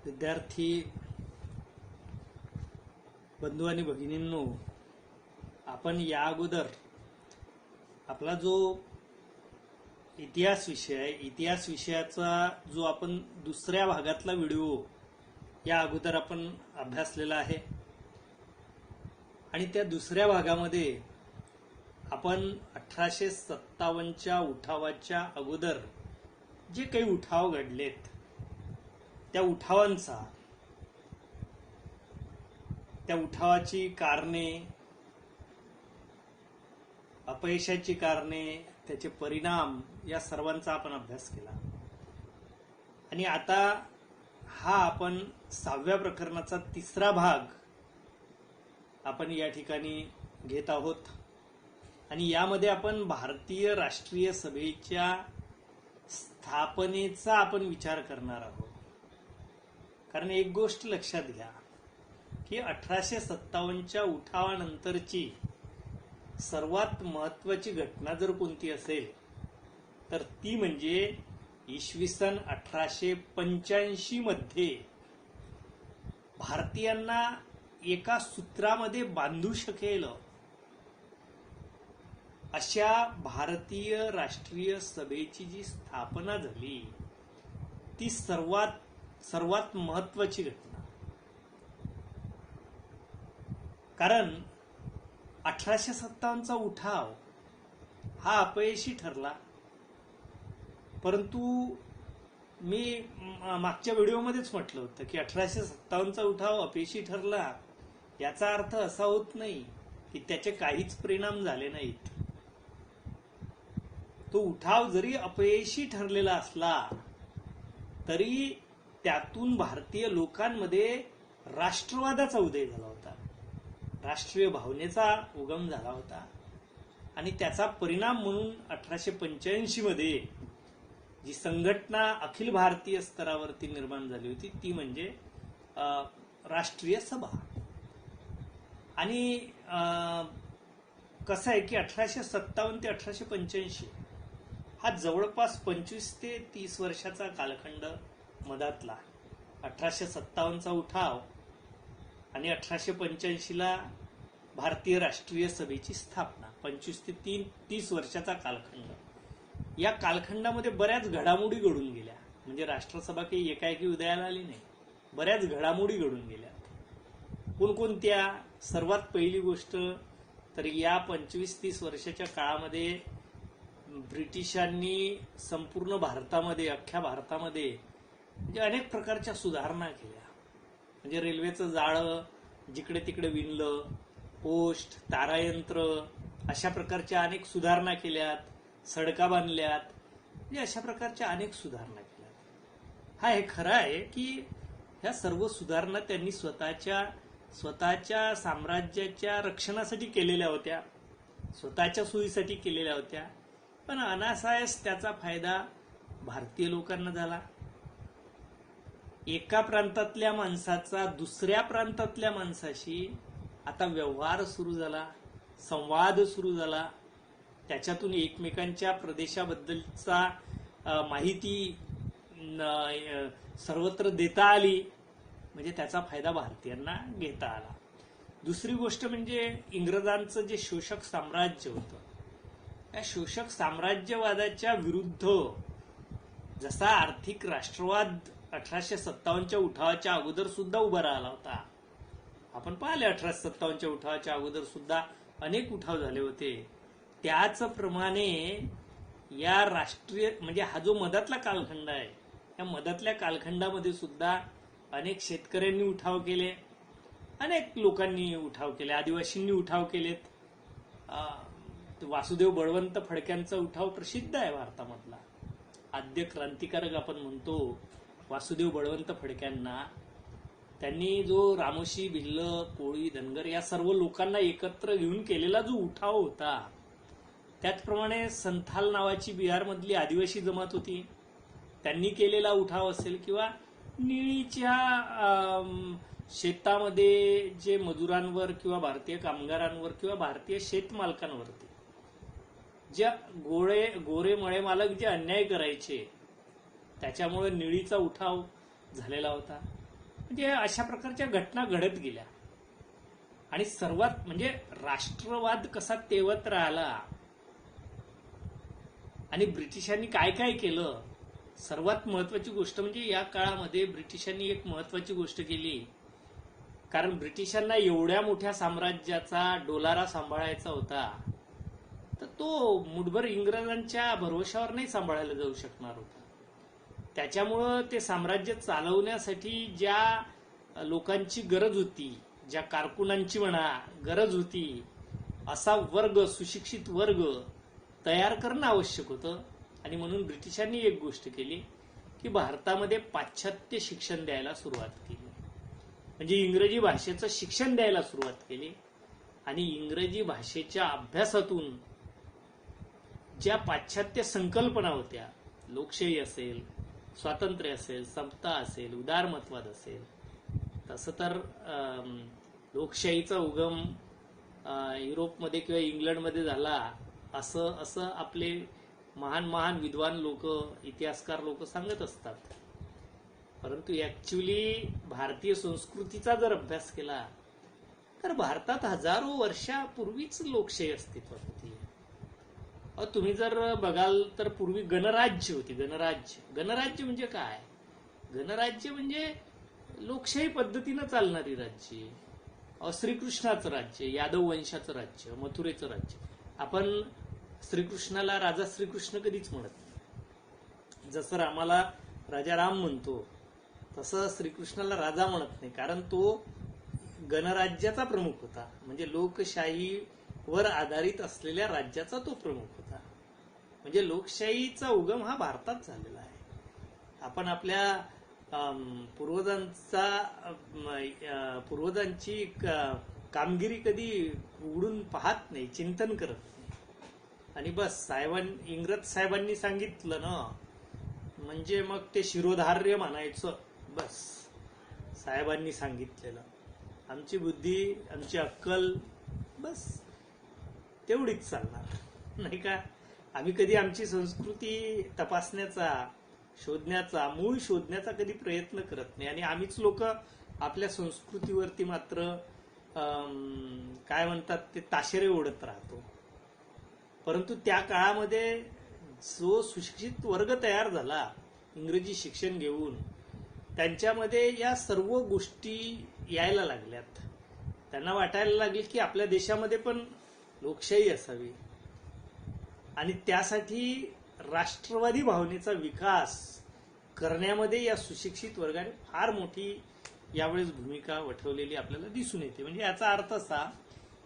विद्यार्थी बंधू आणि भगिनींनो, आपण या अगोदर आपला जो इतिहास विषय आहे, इतिहास विषयाचा जो आपण दुसऱ्या भागातला व्हिडिओ या अगोदर आपण अभ्यासलेला आहे. आणि त्या दुसऱ्या भागामध्ये आपण 1857च्या उठावाच्या अगोदर जे काही उठाव घडलेत त्या उठावाची कारणे, अपयशाची कारणे, त्याचे परिणाम या सर्वांचा आपण अभ्यास केला. आणि आता हा आपण 6व्या प्रकरणाचा 3रा भाग आपण या ठिकाणी घेत आहोत. आणि यामध्ये आपण भारतीय राष्ट्रीय सभेच्या स्थापनेचा आपण विचार करणार आहोत. कारण एक गोष्ट लक्षात घ्या की 1857च्या उठावानंतरची सर्वात महत्वाची घटना जर कोणती असेल तर ती म्हणजे इसवी सन 1885 मध्ये भारतीयांना एका सूत्रामध्ये बांधू शकेल अशा भारतीय राष्ट्रीय सभेची जी स्थापना झाली ती सर्वात महत्वाची घटना. कारण 1857चा उठाव हा अपयशी ठरला. परंतु मी मागच्या व्हिडिओमध्येच म्हटलं होतं की 1857चा उठाव अपयशी ठरला याचा अर्थ असा होत नाही की त्याचे काहीच परिणाम झाले नाहीत. तो उठाव जरी अपयशी ठरलेला असला तरी त्यातून भारतीय लोकांमध्ये राष्ट्रवादाचा उदय झाला होता, राष्ट्रीय भावनेचा उगम झाला होता. आणि त्याचा परिणाम म्हणून 1885 मध्ये जी संघटना अखिल भारतीय स्तरावरती निर्माण झाली होती ती म्हणजे राष्ट्रीय सभा. आणि कसं आहे की 1857 ते 1885 हा जवळपास 25 ते 30 वर्षाचा कालखंड मधातला. 1857चा उठाव आणि 1885ला भारतीय राष्ट्रीय सभेची स्थापना, 25 ते 30 वर्षाचा कालखंड. या कालखंडामध्ये बऱ्याच घडामोडी घडून गेल्या. म्हणजे राष्ट्रसभा काही एकाएकी उदयाला आली नाही, बऱ्याच घडामोडी घडून गेल्या. कोणकोणत्या? सर्वात पहिली गोष्ट तर या 25-30 वर्षाच्या काळामध्ये ब्रिटिशांनी संपूर्ण भारतामध्ये, अख्ख्या भारतामध्ये म्हणजे अनेक प्रकारच्या सुधारणा केल्या. म्हणजे रेल्वेचं जाळं जिकडे तिकडे विणलं, पोस्ट, तारायंत्र अशा प्रकारच्या अनेक सुधारणा केल्यात, सडका बांधल्यात, म्हणजे अशा प्रकारच्या अनेक सुधारणा केल्यात. हा हे खरं आहे की ह्या सर्व सुधारणा त्यांनी स्वतःच्या साम्राज्याच्या रक्षणासाठी केलेल्या होत्या, स्वतःच्या सोयीसाठी केलेल्या होत्या. पण अनासायस त्याचा फायदा भारतीय लोकांना झाला. एका प्रांतातल्या माणसाचा दुसऱ्या प्रांतातल्या माणसाशी आता व्यवहार सुरू झाला, संवाद सुरू झाला. त्याच्यातून एकमेकांच्या प्रदेशाबद्दलचा माहिती सर्वत्र देता आली. म्हणजे त्याचा फायदा भारतीयांना घेता आला. दुसरी गोष्ट म्हणजे इंग्रजांचं जे शोषक साम्राज्य होतं, त्या शोषक साम्राज्यवादाच्या विरुद्ध जसा आर्थिक राष्ट्रवाद 1857च्या उठावाच्या अगोदर सुद्धा उभा राहिला होता. आपण पाहिले 1857च्या उठावाच्या अगोदर सुद्धा अनेक उठाव झाले होते. त्याचप्रमाणे या राष्ट्रीय म्हणजे हा जो मधातला कालखंड आहे, या मधातल्या कालखंडामध्ये सुद्धा अनेक शेतकऱ्यांनी उठाव केले, अनेक लोकांनी उठाव केले, आदिवासींनी उठाव केलेत. वासुदेव बळवंत फडक्यांचा उठाव प्रसिद्ध आहे भारतामधला. आद्य क्रांतिकारक आपण म्हणतो वासुदेव बळवंत फडक्यांना. त्यांनी जो रामोशी, भिल्ल, कोळी, धनगर या सर्व लोकांना एकत्र घेऊन केलेला जो उठाव होता, त्याचप्रमाणे संथाल नावाची बिहारमधली आदिवासी जमात होती, त्यांनी केलेला उठाव असेल, किंवा निळीच्या शेतामध्ये जे मजुरांवर किंवा भारतीय कामगारांवर किंवा भारतीय शेतमालकांवरती ज्या गोरे मळे मालक जे अन्याय करायचे त्याच्यामुळे निळीचा उठाव झालेला होता. म्हणजे अशा प्रकारच्या घटना घडत गेल्या. आणि सर्वात म्हणजे राष्ट्रवाद कसा तेवत राहिला आणि ब्रिटिशांनी काय काय केलं. सर्वात महत्वाची गोष्ट म्हणजे या काळामध्ये ब्रिटिशांनी एक महत्वाची गोष्ट केली. कारण ब्रिटिशांना एवढ्या मोठ्या साम्राज्याचा डोलारा सांभाळायचा होता, तर तो मुठभर इंग्रजांच्या भरोशावर नाही सांभाळायला जाऊ शकणार होता. त्याच्यामुळं ते साम्राज्य चालवण्यासाठी ज्या लोकांची गरज होती, ज्या कारकुनांची म्हणा गरज होती, असा वर्ग, सुशिक्षित वर्ग तयार करणं आवश्यक होतं. आणि म्हणून ब्रिटिशांनी एक गोष्ट केली की भारतामध्ये पाश्चात्य शिक्षण द्यायला सुरुवात केली. म्हणजे इंग्रजी भाषेचं शिक्षण द्यायला सुरुवात केली. आणि इंग्रजी भाषेच्या अभ्यासातून ज्या पाश्चात्य संकल्पना होत्या, लोकशाही असेल, स्वातंत्र्य असेल, समता असेल, उदारमतवाद असेल, तसं तर लोकशाहीचा उगम युरोपमध्ये किंवा इंग्लंडमध्ये झाला असं आपले महान महान विद्वान लोक, इतिहासकार लोक सांगत असतात. परंतु ऍक्च्युली भारतीय संस्कृतीचा जर अभ्यास केला तर भारतात हजारो वर्षापूर्वीच लोकशाही अस्तित्वात होती. तुम्ही जर बघाल तर पूर्वी गणराज्य होती. गणराज्य म्हणजे काय? गणराज्य म्हणजे लोकशाही पद्धतीनं चालणारी राज्य. श्रीकृष्णाचं राज्य, यादव वंशाचं राज्य, मथुरेचं राज्य. आपण श्रीकृष्णाला राजा श्रीकृष्ण कधीच म्हणत नाही. जसं रामाला राजा राम म्हणतो तसं श्रीकृष्णाला राजा म्हणत नाही, कारण तो गणराज्याचा प्रमुख होता. म्हणजे लोकशाहीवर आधारित असलेल्या राज्याचा तो प्रमुख होता. म्हणजे लोकशाहीचा उगम हा भारतात झालेला आहे. आपण आपल्या पूर्वजांची कामगिरी कधी उघडून पाहत नाही, चिंतन करत नाही. आणि बस इंग्रज साहेबांनी सांगितलं ना म्हणजे मग ते शिरोधार्य म्हणायचं. बस साहेबांनी सांगितलेलं, आमची बुद्धी, आमची अक्कल बस तेवढीच चालणार नाही का. आम्ही कधी आमची संस्कृती तपासण्याचा, शोधण्याचा, मूळ शोधण्याचा कधी प्रयत्न करत नाही. आणि आम्हीच लोक आपल्या संस्कृतीवरती मात्र काय म्हणतात ते ताशेरे ओढत राहतो. परंतु त्या काळामध्ये जो सुशिक्षित वर्ग तयार झाला इंग्रजी शिक्षण घेऊन, त्यांच्यामध्ये या सर्व गोष्टी यायला लागल्यात. त्यांना वाटायला लागले की आपल्या देशामध्ये पण लोकशाही असावी. आणि त्यासाठी राष्ट्रवादी भावनेचा विकास करण्यामध्ये या सुशिक्षित वर्गाने फार मोठी यावेळेस भूमिका वठवलेली आपल्याला दिसून येते. म्हणजे याचा अर्थ असा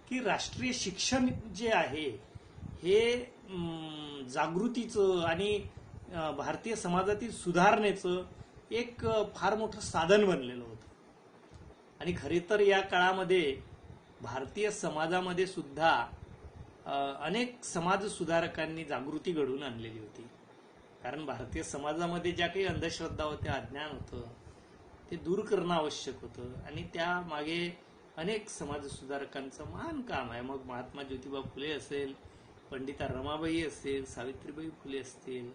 की राष्ट्रीय शिक्षण जे आहे हे जागृतीचं आणि भारतीय समाजातील सुधारणेचं एक फार मोठं साधन बनलेलं होतं. आणि खरे तर या काळामध्ये भारतीय समाजामध्ये सुद्धा अनेक समाज सुधारकांनी जागृती घडवून आणलेली होती. कारण भारतीय समाजामध्ये ज्या काही अंधश्रद्धा होत्या, अज्ञान होतं, ते दूर करणं आवश्यक होतं. आणि त्या मागे अनेक समाज सुधारकांचं महान काम आहे. मग महात्मा ज्योतिबा फुले असेल, पंडिता रमाबाई असेल, सावित्रीबाई फुले असतील,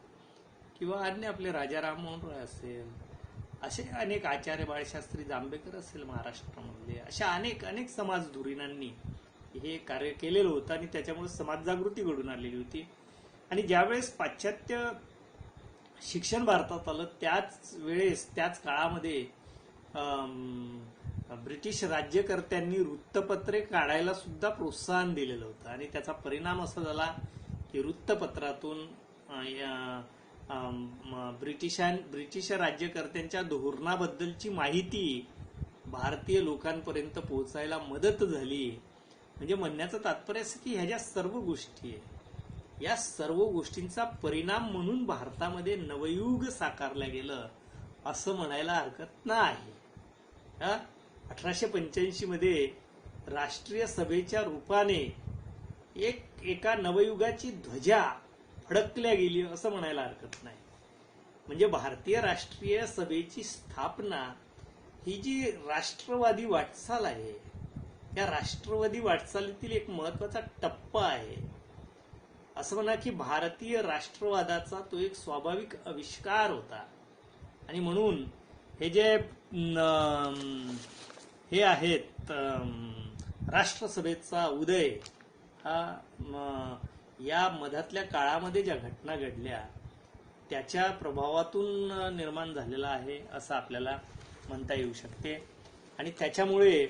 किंवा अन्य आपले राजा राममोहन रॉय असेल, असे अनेक आचार्य बाळशास्त्री जांभेकर असेल महाराष्ट्रामधले, अशा अनेक अनेक समाजधुरीणांनी हे कार्य केलेलं होतं. आणि त्याच्यामुळे समाज जागृती घडून आलेली होती. आणि ज्यावेळेस पाश्चात्य शिक्षण भारतात आलं त्याच वेळेस, त्याच काळामध्ये ब्रिटिश राज्यकर्त्यांनी वृत्तपत्रे काढायला सुद्धा प्रोत्साहन दिलेलं होतं. आणि त्याचा परिणाम असा झाला की वृत्तपत्रातून ब्रिटिश राज्यकर्त्यांच्या धोरणाबद्दलची माहिती भारतीय लोकांपर्यंत पोहोचायला मदत झाली. म्हणजे म्हणण्याचं तात्पर्य असं की ह्या ज्या सर्व गोष्टी आहे, या सर्व गोष्टींचा परिणाम म्हणून भारतामध्ये नवयुग साकारलं गेलं असं म्हणायला हरकत नाही. 1885 मध्ये राष्ट्रीय सभेच्या रूपाने एका नवयुगाची ध्वजा फडकल्या गेली असं म्हणायला हरकत नाही. म्हणजे भारतीय राष्ट्रीय सभेची स्थापना ही जी राष्ट्रवादी वाटचाल आहे, या राष्ट्रवादी वाटचालीतील एक महत्वाचा टप्पा आहे. असं म्हणा की भारतीय राष्ट्रवादाचा तो एक स्वाभाविक आविष्कार होता. आणि म्हणून हे जे हे आहेत राष्ट्रसभेचा उदय हा या मधातल्या काळामध्ये ज्या घटना घडल्या त्याच्या प्रभावातून निर्माण झालेला आहे असं आपल्याला म्हणता येऊ शकते. आणि त्याच्यामुळे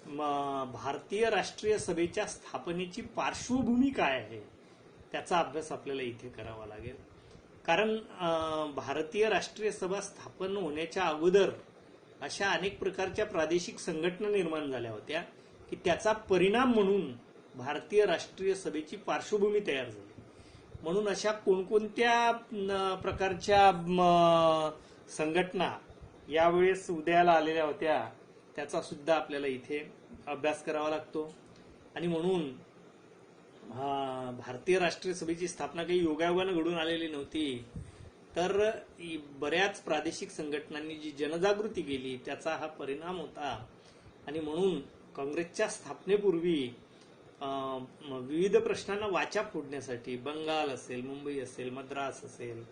भारतीय राष्ट्रीय सभेच्या स्थापनेची पार्श्वभूमी काय आहे त्याचा अभ्यास आपल्याला इथे करावा लागेल. कारण भारतीय राष्ट्रीय सभा स्थापन होण्याच्या अगोदर अशा अनेक प्रकारच्या प्रादेशिक संघटना निर्माण झाल्या होत्या की त्याचा परिणाम म्हणून भारतीय राष्ट्रीय सभेची पार्श्वभूमी तयार झाली. म्हणून अशा कोणकोणत्या प्रकारच्या संघटना यावेळेस उदयाला आलेल्या होत्या त्याचा सुद्धा आपल्याला इथे अभ्यास करावा लागतो. आणि म्हणून भारतीय राष्ट्रीय सभेची स्थापना काही योगायोगानं घडून आलेली नव्हती, तर बऱ्याच प्रादेशिक संघटनांनी जी जनजागृती केली त्याचा हा परिणाम होता. आणि म्हणून काँग्रेसच्या स्थापनेपूर्वी विविध प्रश्नांना वाचा फोडण्यासाठी बंगाल असेल, मुंबई असेल, मद्रास असेल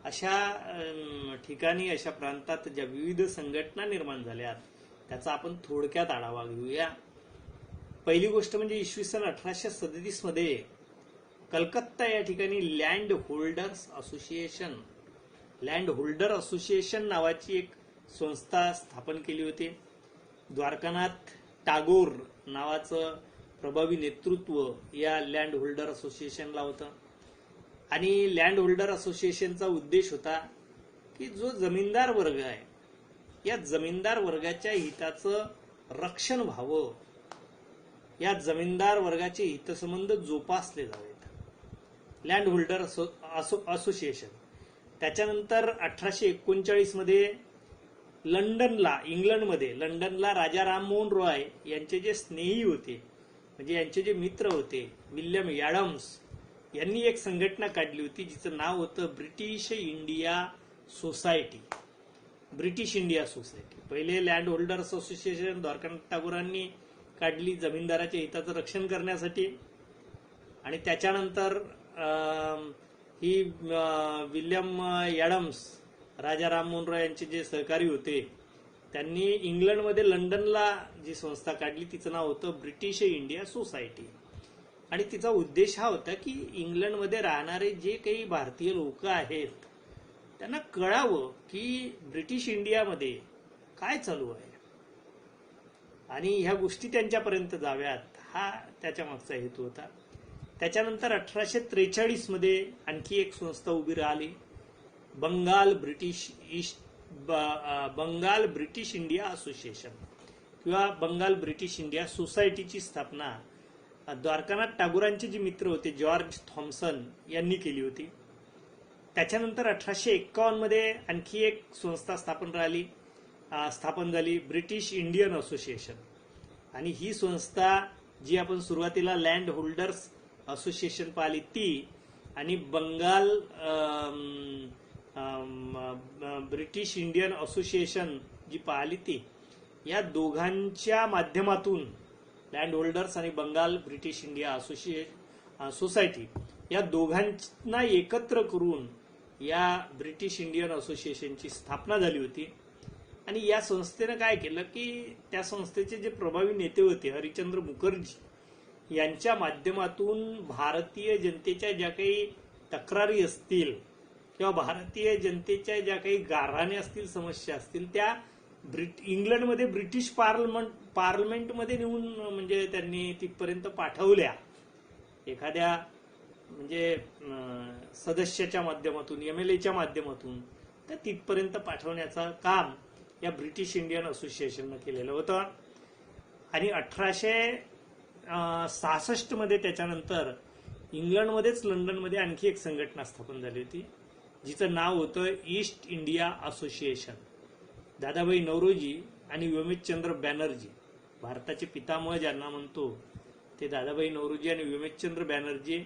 अशा ठिकाणी अशा प्रांतात ज्या विविध संघटना निर्माण झाल्या त्याचा आपण थोडक्यात आढावा घेऊया. पहिली गोष्ट म्हणजे इसवी सन 1837 मध्ये कलकत्ता या ठिकाणी लँड होल्डर असोसिएशन नावाची एक संस्था स्थापन केली होती. द्वारकानाथ टागोर नावाचं प्रभावी नेतृत्व या लँड होल्डर असोसिएशनला होतं. आणि लँड होल्डर असोसिएशनचा उद्देश होता की जो जमीनदार वर्ग आहे या जमीनदार वर्गाच्या हिताचं रक्षण व्हावं, या जमीनदार वर्गाचे हितसंबंध जोपासले जावेत. Land holder association. त्याच्यानंतर 1839 मध्ये लंडनला राजा राममोहन रॉय यांचे जे स्नेही होते म्हणजे यांचे जे मित्र होते विल्यम ॲडम्स यांनी एक संघटना काढली होती जिचं नाव होतं ब्रिटिश इंडिया सोसायटी. पहिले लँड होल्डर्स असोसिएशन द्वारकानाथ टागोरांनी काढली जमीनदाराच्या हिताचं रक्षण करण्यासाठी. आणि त्याच्यानंतर ही विल्यम ॲडम्स राजा राममोहन रॉय यांचे जे सहकारी होते त्यांनी इंग्लंडमध्ये लंडनला जी संस्था काढली तिचं नाव होतं ब्रिटिश इंडिया सोसायटी. आणि तिचा उद्देश हा होता की इंग्लंडमध्ये राहणारे जे काही भारतीय लोक आहेत त्यांना कळावं की ब्रिटिश इंडियामध्ये काय चालू आहे आणि ह्या गोष्टी त्यांच्यापर्यंत जाव्यात, हा त्याच्या मागचा हेतू होता. त्याच्यानंतर 1843 मध्ये आणखी एक संस्था उभी राहिली, बंगाल ब्रिटिश इंडिया असोसिएशन किंवा बंगाल ब्रिटिश इंडिया सोसायटीची स्थापना द्वारकानाथ टागोरांचे जे मित्र होते जॉर्ज थॉम्सन यांनी केली होती. त्याच्यानंतर 1851 मध्ये आणखी एक संस्था स्थापन झाली ब्रिटिश इंडियन असोसिएशन. आणि ही संस्था जी आपण सुरुवातीला लँड होल्डर्स असोसिएशन पाहिली ती आणि बंगाल ब्रिटिश इंडियन असोसिएशन जी पाहिली ती, या दोघांच्या माध्यमातून लँड होल्डर्स आणि बंगाल ब्रिटिश इंडिया सोसायटी या दोघांना एकत्र करून या ब्रिटिश इंडियन असोसिएशनची स्थापना झाली होती. आणि या संस्थेनं काय केलं की त्या संस्थेचे जे प्रभावी नेते होते हरिश्चंद्र मुखर्जी यांच्या माध्यमातून भारतीय जनतेच्या ज्या काही तक्रारी असतील किंवा भारतीय जनतेच्या ज्या काही गाऱ्हाणे असतील, समस्या असतील, त्या इंग्लंडमध्ये ब्रिटिश पार्लमेंटमध्ये नेऊन म्हणजे त्यांनी तिथपर्यंत पाठवल्या. एखाद्या म्हणजे सदस्याच्या माध्यमातून, MLAच्या माध्यमातून त्या तिथपर्यंत पाठवण्याचं काम या ब्रिटिश इंडियन असोसिएशननं केलेलं होतं. आणि 1866 मध्ये त्याच्यानंतर इंग्लंडमध्येच लंडनमध्ये आणखी एक संघटना स्थापन झाली होती जिचं नाव होतं East India Association. Dadabhai Naoroji आणि व्योमेशचंद्र बॅनर्जी, भारताचे पितामह ज्यांना म्हणतो ते दादाभाई नौरोजी आणि व्योमेशचंद्र बॅनर्जी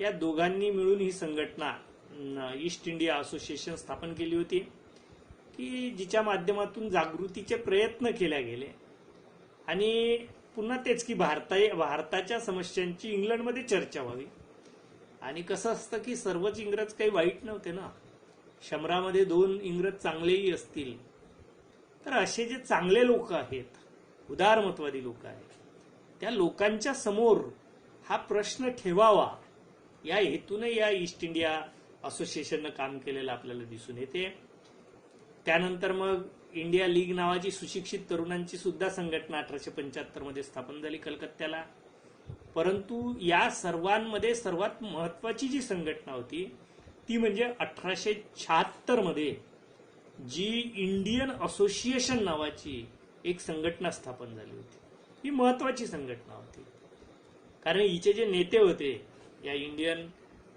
या दोघांनी मिळून ही संघटना ईस्ट इंडिया असोसिएशन स्थापन केली होती की जिच्या माध्यमातून जागृतीचे प्रयत्न केले गेले. आणि पुन्हा तेच की भारताच्या समस्यांची इंग्लंडमध्ये चर्चा व्हावी. आणि कसं असतं की सर्वच इंग्रज काही वाईट नव्हते ना, 100मध्ये 2 इंग्रज चांगलेही असतील तर असे जे चांगले लोक आहेत, उदारमतवादी लोक आहेत, त्या लोकांच्या समोर हा प्रश्न ठेवावा या हेतूने या ईस्ट इंडिया असोसिएशननं काम केलेलं आपल्याला दिसून येते. त्यानंतर मग इंडिया लीग नावाची सुशिक्षित तरुणांची सुद्धा संघटना 1875 मध्ये स्थापन झाली कलकत्त्याला. परंतु या सर्वांमध्ये सर्वात महत्वाची जी संघटना होती ती म्हणजे 1876 मध्ये जी इंडियन असोसिएशन नावाची एक संघटना स्थापन झाली होती. ही महत्वाची संघटना होती कारण हिचे जे नेते होते या इंडियन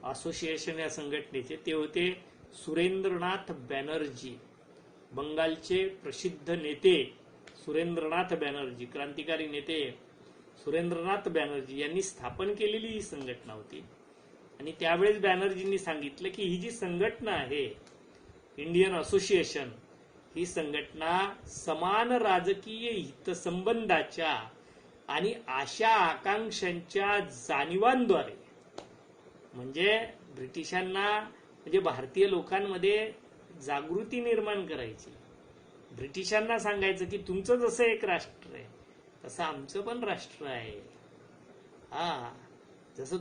असोसिएशन या संघटनेचे ते होते सुरेंद्रनाथ बॅनर्जी, बंगालचे प्रसिद्ध नेते सुरेंद्रनाथ बॅनर्जी, क्रांतिकारी नेते सुरेंद्रनाथ बॅनर्जी यांनी स्थापन केलेली ही संघटना होती. आणि त्यावेळेस बॅनर्जींनी सांगितलं की ही जी संघटना आहे इंडियन असोसिएशन, ही संघटना समान राजकीय हितसंबंधाच्या आणि आशा आकांक्षांच्या जाणीवांद्वारे म्हणजे ब्रिटिशांना म्हणजे भारतीय लोकांमध्ये जागृती निर्माण करायची. ब्रिटिशांना सांगायचं की तुमचं जसं एक राष्ट्र आहे तसं आमचं पण राष्ट्र आहे. जसं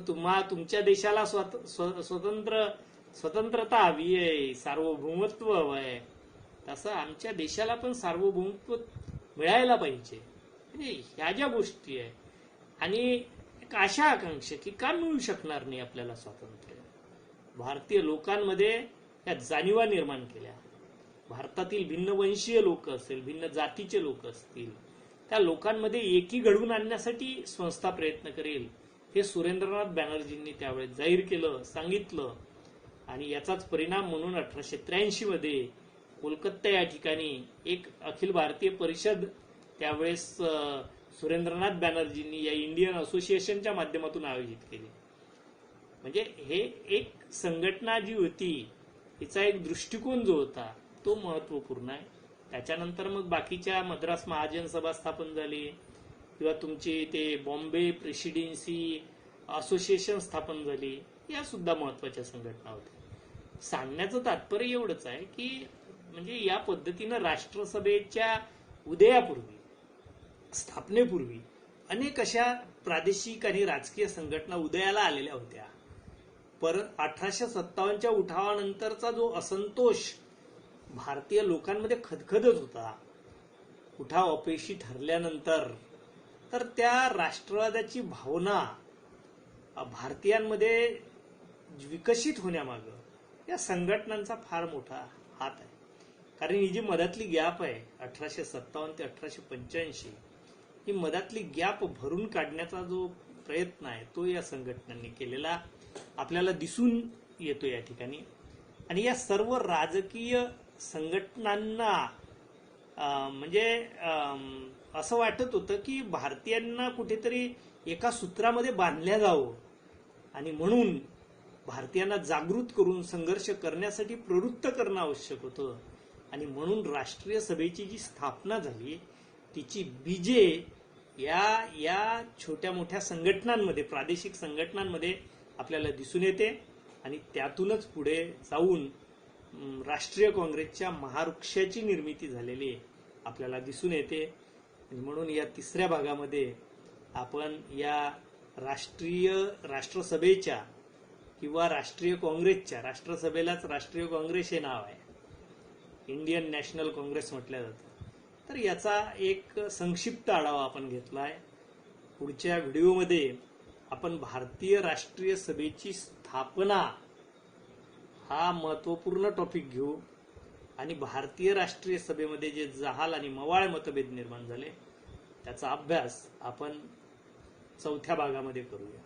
तुमच्या देशाला स्वतंत्रता हवी आहे, सार्वभौमत्व हवंय, तसं आमच्या देशाला पण सार्वभौमत्व मिळायला पाहिजे. म्हणजे ह्या ज्या गोष्टी आहे आणि एक आशा आकांक्षा की का मिळू शकणार नाही आपल्याला स्वातंत्र्य, भारतीय लोकांमध्ये या जाणीवा निर्माण केल्या. भारतातील भिन्न वंशीय लोक असेल, भिन्न जातीचे लोक असतील, त्या लोकांमध्ये एकी घडवून आणण्यासाठी संस्था प्रयत्न करेल हे सुरेंद्रनाथ बॅनर्जींनी त्यावेळेस जाहीर केलं, सांगितलं. आणि याचाच परिणाम म्हणून 1883 मध्ये कोलकाता या ठिकाणी एक अखिल भारतीय परिषद त्यावेळेस सुरेंद्रनाथ बॅनर्जींनी या इंडियन असोसिएशनच्या माध्यमातून आयोजित केली. म्हणजे हे एक संघटना जी होती तिचा एक दृष्टिकोन जो होता तो महत्वपूर्ण आहे. त्याच्यानंतर मग बाकीच्या मद्रास महाजन सभा स्थापन झाली किंवा तुमची ते बॉम्बे प्रेसिडेन्सी असोसिएशन स्थापन झाली, या सुद्धा महत्वाच्या संघटना होत्या. सांगण्याचं तात्पर्य एवढंच आहे की म्हणजे या पद्धतीनं राष्ट्रसभेच्या उदयापूर्वी, स्थापनेपूर्वी अनेक अशा प्रादेशिक आणि राजकीय संघटना उदयाला आलेल्या होत्या. परत 1857च्या उठावानंतरचा जो असंतोष भारतीय लोकांमध्ये खदखदत होता, उठाव अपयशी ठरल्यानंतर, तर त्या राष्ट्रवादाची भावना भारतीयांमध्ये विकसित होण्यामागं या संघटनांचा फार मोठा हात आहे. कारण ही जी मधातली गॅप आहे 1857 ते 1885, ही मधातली गॅप भरून काढण्याचा जो प्रयत्न आहे तो या संघटनांनी केलेला आपल्याला दिसून येतो या ठिकाणी. आणि या सर्व राजकीय संघटनांना म्हणजे असं वाटत होतं की भारतीयांना कुठेतरी एका सूत्रामध्ये बांधल्या जावं आणि म्हणून भारतीयांना जागृत करून संघर्ष करण्यासाठी प्रवृत्त करणं आवश्यक होतं. आणि म्हणून राष्ट्रीय सभेची जी स्थापना झाली तिची बीजे या छोट्या मोठ्या संघटनांमध्ये, प्रादेशिक संघटनांमध्ये आपल्याला दिसून येते. आणि त्यातूनच पुढे जाऊन राष्ट्रीय काँग्रेसच्या महावृक्षाची निर्मिती झालेली आपल्याला दिसून येते. म्हणून या तिसऱ्या भागामध्ये आपण या राष्ट्रसभेच्या किंवा राष्ट्रीय काँग्रेसच्या, राष्ट्रसभेलाच राष्ट्रीय काँग्रेस हे नाव आहे, इंडियन नॅशनल काँग्रेस म्हटलं जातं, तर याचा एक संक्षिप्त आढावा आपण घेतला आहे. पुढच्या व्हिडिओमध्ये आपण भारतीय राष्ट्रीय सभेची स्थापना हा महत्वपूर्ण टॉपिक घेऊ आणि भारतीय राष्ट्रीय सभेमध्ये जे जहाल आणि मवाळ मतभेद निर्माण झाले त्याचा अभ्यास आपण चौथ्या भागामध्ये करूया.